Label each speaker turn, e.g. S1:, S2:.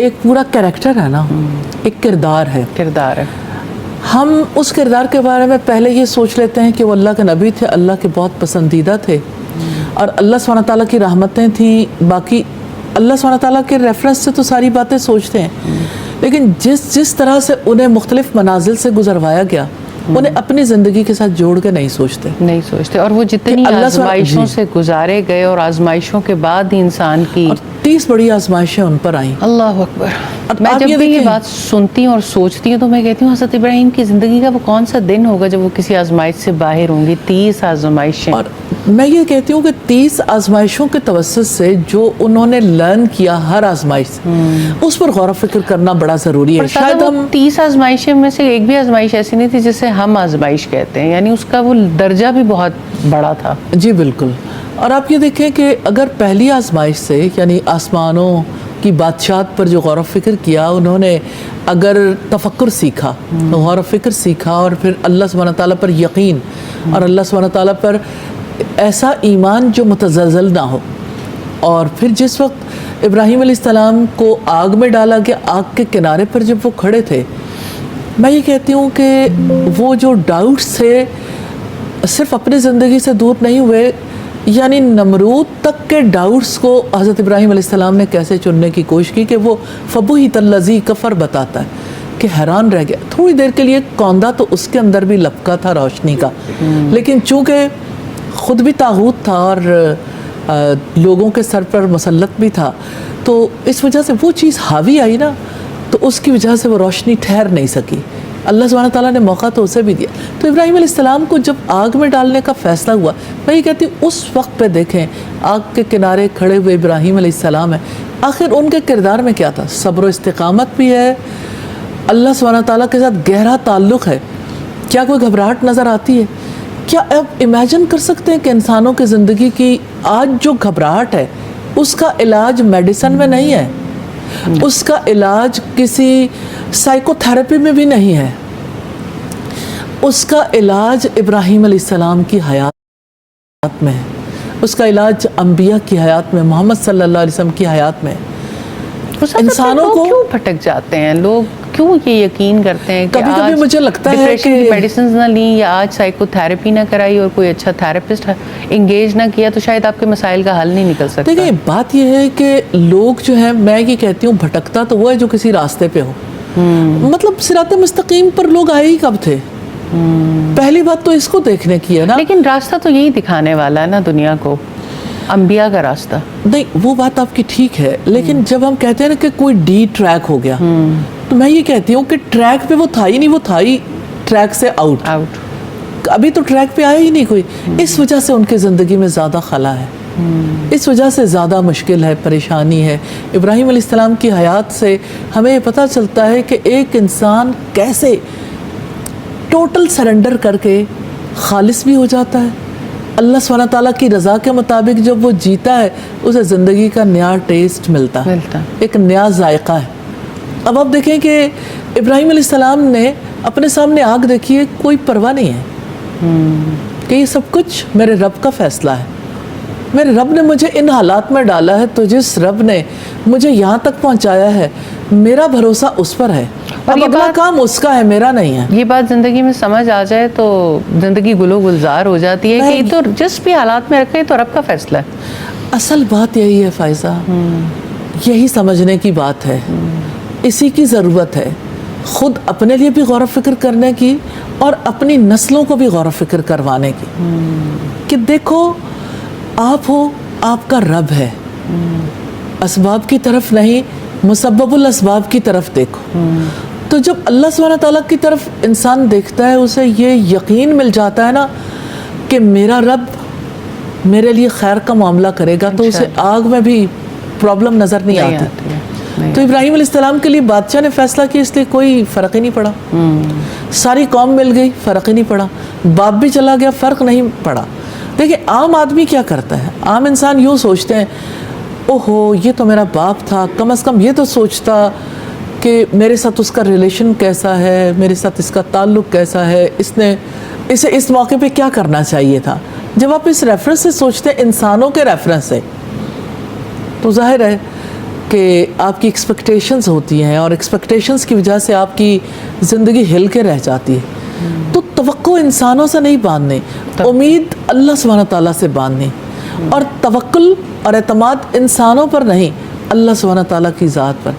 S1: ایک پورا کریکٹر ہے نا، ایک کردار ہے. ہم اس کردار کے بارے میں پہلے یہ سوچ لیتے ہیں کہ وہ اللہ کے نبی تھے، اللہ کے بہت پسندیدہ تھے اور اللہ سبحانہ تعالیٰ کی رحمتیں تھیں. باقی اللہ سبحانہ تعالیٰ کے ریفرنس سے تو ساری باتیں سوچتے ہیں، لیکن جس طرح سے انہیں مختلف منازل سے گزروایا گیا انہیں اپنی زندگی کے ساتھ جوڑ کے نہیں سوچتے.
S2: اور وہ جتنی آزمائشوں سے گزارے گئے اور آزمائشوں کے بعد ہی انسان کی
S1: 30 بڑی آزمائشیں ان پر آئیں.
S2: اللہ اکبر. میں جب بھی یہ بات سنتی ہوں اور سوچتی ہوں تو میں کہتی ہوں حضرت ابراہیم کی زندگی کا وہ کون سا دن ہوگا جب وہ کسی آزمائش سے باہر ہوں گی. 30 آزمائشیں. اور
S1: میں یہ کہتی ہوں کہ 30 آزمائشوں کے توسط سے جو انہوں نے لرن کیا ہر آزمائش سے، اس پر غور و فکر کرنا بڑا ضروری ہے.
S2: شاید ہم 30 آزمائشیں میں سے ایک بھی آزمائش ایسی نہیں تھی جسے ہم آزمائش کہتے ہیں، یعنی اس کا وہ درجہ بھی بہت بڑا تھا.
S1: جی بالکل. اور آپ یہ دیکھیں کہ اگر پہلی آزمائش سے یعنی آسمانوں کی بادشاہت پر جو غور و فکر کیا، انہوں نے اگر تفکر سیکھا، غور و فکر سیکھا اور پھر اللہ سبحانہ تعالیٰ پر یقین اور اللہ سبحانہ تعالیٰ پر ایسا ایمان جو متزلزل نہ ہو، اور پھر جس وقت ابراہیم علیہ السلام کو آگ میں ڈالا گیا، آگ کے کنارے پر جب وہ کھڑے تھے، میں یہ کہتی ہوں کہ وہ جو ڈاؤٹس تھے صرف اپنی زندگی سے دور نہیں ہوئے، یعنی نمرود تک کے ڈاؤٹس کو حضرت ابراہیم علیہ السلام نے کیسے چننے کی کوشش کی کہ وہ فبہت الذی کفر بتاتا ہے کہ حیران رہ گیا. تھوڑی دیر کے لیے کوندہ تو اس کے اندر بھی لپکا تھا روشنی کا، لیکن چونکہ خود بھی طاغوت تھا اور لوگوں کے سر پر مسلط بھی تھا، تو اس وجہ سے وہ چیز حاوی آئی نا، تو اس کی وجہ سے وہ روشنی ٹھہر نہیں سکی. اللہ سبحانہ تعالیٰ نے موقع تو اسے بھی دیا. تو ابراہیم علیہ السلام کو جب آگ میں ڈالنے کا فیصلہ ہوا، میں یہ کہتی ہوں اس وقت پہ دیکھیں آگ کے کنارے کھڑے ہوئے ابراہیم علیہ السلام ہیں. آخر ان کے کردار میں کیا تھا؟ صبر و استقامت بھی ہے، اللہ سبحانہ تعالیٰ کے ساتھ گہرا تعلق ہے. کیا کوئی گھبراہٹ نظر آتی ہے؟ کیا آپ امیجن کر سکتے ہیں کہ انسانوں کی زندگی کی آج جو گھبراہٹ ہے اس کا علاج میڈیسن میں نہیں ہے، اس کا علاج کسی سائیکو تھراپی میں بھی نہیں ہے، اس کا علاج ابراہیم علیہ السلام کی حیات میں ہے، اس کا علاج انبیاء کی حیات میں، محمد صلی اللہ علیہ وسلم کی حیات میں.
S2: انسانوں کو کیوں بھٹک جاتے ہیں لوگ، کیوں یہ یقین کرتے ہیں کہ
S1: کبھی کبھی مجھے لگتا ہے کہ
S2: میڈیسنز نہ لیں یا آج سائیکو تھراپی نہ کرائی اور کوئی اچھا تھراپسٹ انگیج نہ کیا تو شاید آپ کے مسائل کا حل نہیں نکل سکتا.
S1: دیکھیں بات یہ ہے کہ لوگ جو ہیں، میں یہ کہتی ہوں بھٹکتا تو وہ ہے جو کسی راستے پہ ہو. مطلب صراط مستقیم پر لوگ آئے ہی کب تھے؟ پہلی بات تو اس کو دیکھنے کی ہے نا.
S2: لیکن راستہ تو یہی دکھانے والا ہے نا دنیا کو، انبیاء کا راستہ.
S1: نہیں وہ بات آپ کی ٹھیک ہے، لیکن جب ہم کہتے ہیں نا کہ کوئی ڈی ٹریک ہو گیا، تو میں یہ کہتی ہوں کہ ٹریک پہ وہ تھا ہی نہیں، وہ تھا ہی ٹریک سے آؤٹ. ابھی تو ٹریک پہ آیا ہی نہیں کوئی. اس وجہ سے ان کی زندگی میں زیادہ خلا ہے، اس وجہ سے زیادہ مشکل ہے، پریشانی ہے. ابراہیم علیہ السلام کی حیات سے ہمیں پتہ چلتا ہے کہ ایک انسان کیسے ٹوٹل سرنڈر کر کے خالص بھی ہو جاتا ہے. اللہ سبحانہ تعالیٰ کی رضا کے مطابق جب وہ جیتا ہے اسے زندگی کا نیا ٹیسٹ ملتا ہے، ایک نیا ذائقہ ہے. اب آپ دیکھیں کہ ابراہیم علیہ السلام نے اپنے سامنے آگ دیکھی ہے، کوئی پرواہ نہیں ہے کہ یہ سب کچھ میرے رب کا فیصلہ ہے، میرے رب نے مجھے ان حالات میں ڈالا ہے، تو جس رب نے مجھے یہاں تک پہنچایا ہے میرا بھروسہ اس پر ہے، اب اگلا کام اس کا ہے، میرا نہیں ہے. یہ
S2: بات زندگی میں سمجھ آ جائے تو زندگی گلو گلزار ہو جاتی ہے کہ تو جس بھی حالات میں رکھے تو رب کا فیصلہ ہے.
S1: اصل بات یہی ہے فائزہ، یہی سمجھنے کی بات ہے، اسی کی ضرورت ہے، خود اپنے لیے بھی غور و فکر کرنے کی اور اپنی نسلوں کو بھی غور و فکر کروانے کی کہ دیکھو آپ ہو، آپ کا رب ہے، اسباب کی طرف نہیں مسبب الاسباب کی طرف دیکھو. تو جب اللہ سبحانہ تعالیٰ کی طرف انسان دیکھتا ہے اسے یہ یقین مل جاتا ہے نا کہ میرا رب میرے لیے خیر کا معاملہ کرے گا، تو اسے آگ میں بھی پرابلم نظر نہیں آتی. تو ابراہیم علیہ السلام کے لیے بادشاہ نے فیصلہ کیا، اس لیے کوئی فرق ہی نہیں پڑا. ساری قوم مل گئی، فرق ہی نہیں پڑا. باپ بھی چلا گیا، فرق نہیں پڑا. دیکھیں عام آدمی کیا کرتا ہے، عام انسان یوں سوچتے ہیں اوہو یہ تو میرا باپ تھا، کم از کم یہ تو سوچتا کہ میرے ساتھ اس کا ریلیشن کیسا ہے، میرے ساتھ اس کا تعلق کیسا ہے، اس نے اسے اس موقع پہ کیا کرنا چاہیے تھا. جب آپ اس ریفرنس سے سوچتے ہیں، انسانوں کے ریفرنس سے، تو ظاہر ہے کہ آپ کی ایکسپیکٹیشنز ہوتی ہیں اور ایکسپیکٹیشنز کی وجہ سے آپ کی زندگی ہل کے رہ جاتی ہے. تو توقع انسانوں سے نہیں باندھنی, امید اللہ سبحانہ تعالیٰ سے باندھنی, اور توکل اور اعتماد انسانوں پر نہیں, اللہ سبحانہ تعالیٰ کی ذات پر.